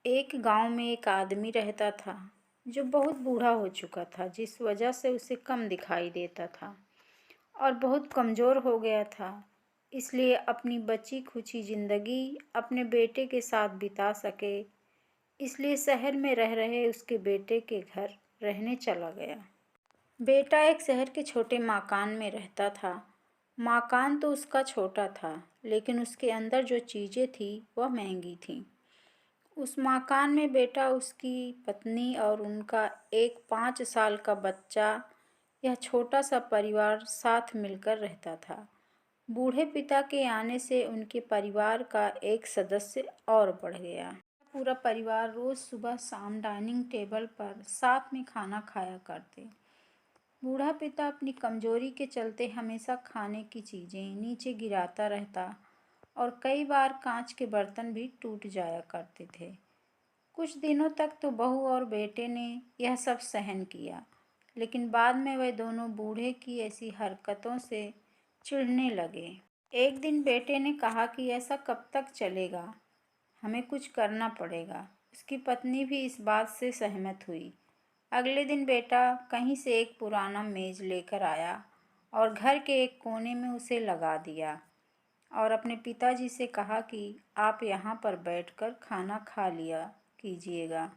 एक गांव में एक आदमी रहता था जो बहुत बूढ़ा हो चुका था, जिस वजह से उसे कम दिखाई देता था और बहुत कमज़ोर हो गया था। इसलिए अपनी बची खुची ज़िंदगी अपने बेटे के साथ बिता सके, इसलिए शहर में रह रहे उसके बेटे के घर रहने चला गया। बेटा एक शहर के छोटे मकान में रहता था। मकान तो उसका छोटा था, लेकिन उसके अंदर जो चीज़ें थी वह महंगी थीं। उस मकान में बेटा, उसकी पत्नी और उनका एक 5 साल का बच्चा, यह छोटा सा परिवार साथ मिलकर रहता था। बूढ़े पिता के आने से उनके परिवार का एक सदस्य और बढ़ गया। पूरा परिवार रोज सुबह शाम डाइनिंग टेबल पर साथ में खाना खाया करते। बूढ़ा पिता अपनी कमजोरी के चलते हमेशा खाने की चीज़ें नीचे गिराता रहता और कई बार कांच के बर्तन भी टूट जाया करते थे। कुछ दिनों तक तो बहू और बेटे ने यह सब सहन किया, लेकिन बाद में वे दोनों बूढ़े की ऐसी हरकतों से चिढ़ने लगे। एक दिन बेटे ने कहा कि ऐसा कब तक चलेगा, हमें कुछ करना पड़ेगा। उसकी पत्नी भी इस बात से सहमत हुई। अगले दिन बेटा कहीं से एक पुराना मेज लेकर आया और घर के एक कोने में उसे लगा दिया और अपने पिताजी से कहा कि आप यहाँ पर बैठकर खाना खा लिया कीजिएगा।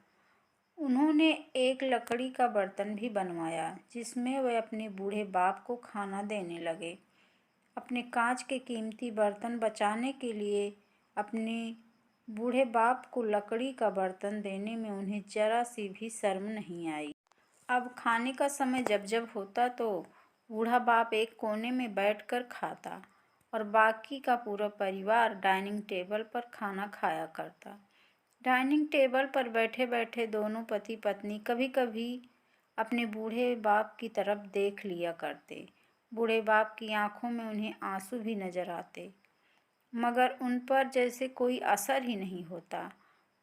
उन्होंने एक लकड़ी का बर्तन भी बनवाया जिसमें वे अपने बूढ़े बाप को खाना देने लगे। अपने कांच के कीमती बर्तन बचाने के लिए अपने बूढ़े बाप को लकड़ी का बर्तन देने में उन्हें जरा सी भी शर्म नहीं आई। अब खाने का समय जब जब होता तो बूढ़ा बाप एक कोने में बैठकर खाता और बाकी का पूरा परिवार डाइनिंग टेबल पर खाना खाया करता। डाइनिंग टेबल पर बैठे बैठे दोनों पति पत्नी कभी कभी अपने बूढ़े बाप की तरफ देख लिया करते। बूढ़े बाप की आंखों में उन्हें आंसू भी नजर आते, मगर उन पर जैसे कोई असर ही नहीं होता।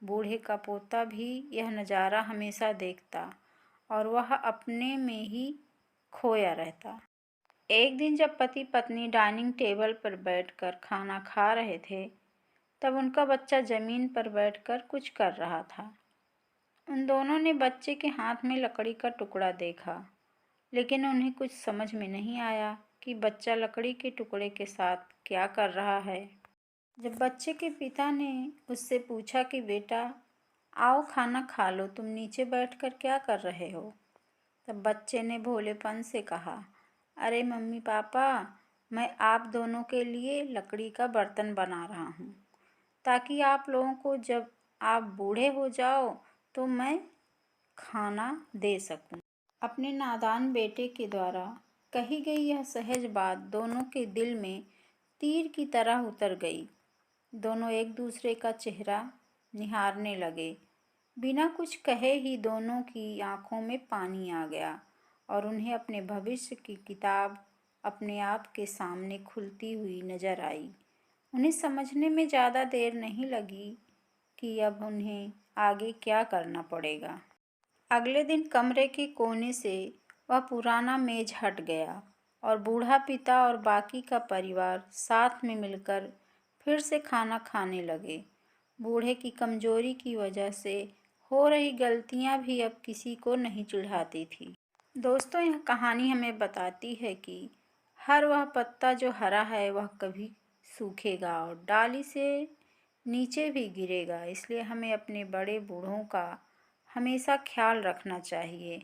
बूढ़े का पोता भी यह नज़ारा हमेशा देखता और वह अपने में ही खोया रहता। एक दिन जब पति पत्नी डाइनिंग टेबल पर बैठकर खाना खा रहे थे, तब उनका बच्चा जमीन पर बैठकर कुछ कर रहा था। उन दोनों ने बच्चे के हाथ में लकड़ी का टुकड़ा देखा, लेकिन उन्हें कुछ समझ में नहीं आया कि बच्चा लकड़ी के टुकड़े के साथ क्या कर रहा है। जब बच्चे के पिता ने उससे पूछा कि बेटा आओ खाना खा लो, तुम नीचे बैठकर क्या कर रहे हो, तब बच्चे ने भोलेपन से कहा, अरे मम्मी पापा, मैं आप दोनों के लिए लकड़ी का बर्तन बना रहा हूँ ताकि आप लोगों को जब आप बूढ़े हो जाओ तो मैं खाना दे सकूं। अपने नादान बेटे के द्वारा कही गई यह सहज बात दोनों के दिल में तीर की तरह उतर गई। दोनों एक दूसरे का चेहरा निहारने लगे। बिना कुछ कहे ही दोनों की आंखों में पानी आ गया और उन्हें अपने भविष्य की किताब अपने आप के सामने खुलती हुई नजर आई। उन्हें समझने में ज़्यादा देर नहीं लगी कि अब उन्हें आगे क्या करना पड़ेगा। अगले दिन कमरे के कोने से वह पुराना मेज हट गया और बूढ़ा पिता और बाकी का परिवार साथ में मिलकर फिर से खाना खाने लगे। बूढ़े की कमजोरी की वजह से हो रही गलतियां भी अब किसी को नहीं चिढ़ाती थी। दोस्तों, यह कहानी हमें बताती है कि हर वह पत्ता जो हरा है वह कभी सूखेगा और डाली से नीचे भी गिरेगा। इसलिए हमें अपने बड़े बूढ़ों का हमेशा ख्याल रखना चाहिए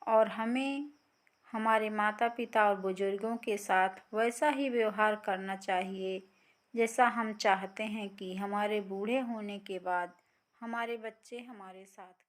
और हमें हमारे माता पिता और बुजुर्गों के साथ वैसा ही व्यवहार करना चाहिए जैसा हम चाहते हैं कि हमारे बूढ़े होने के बाद हमारे बच्चे हमारे साथ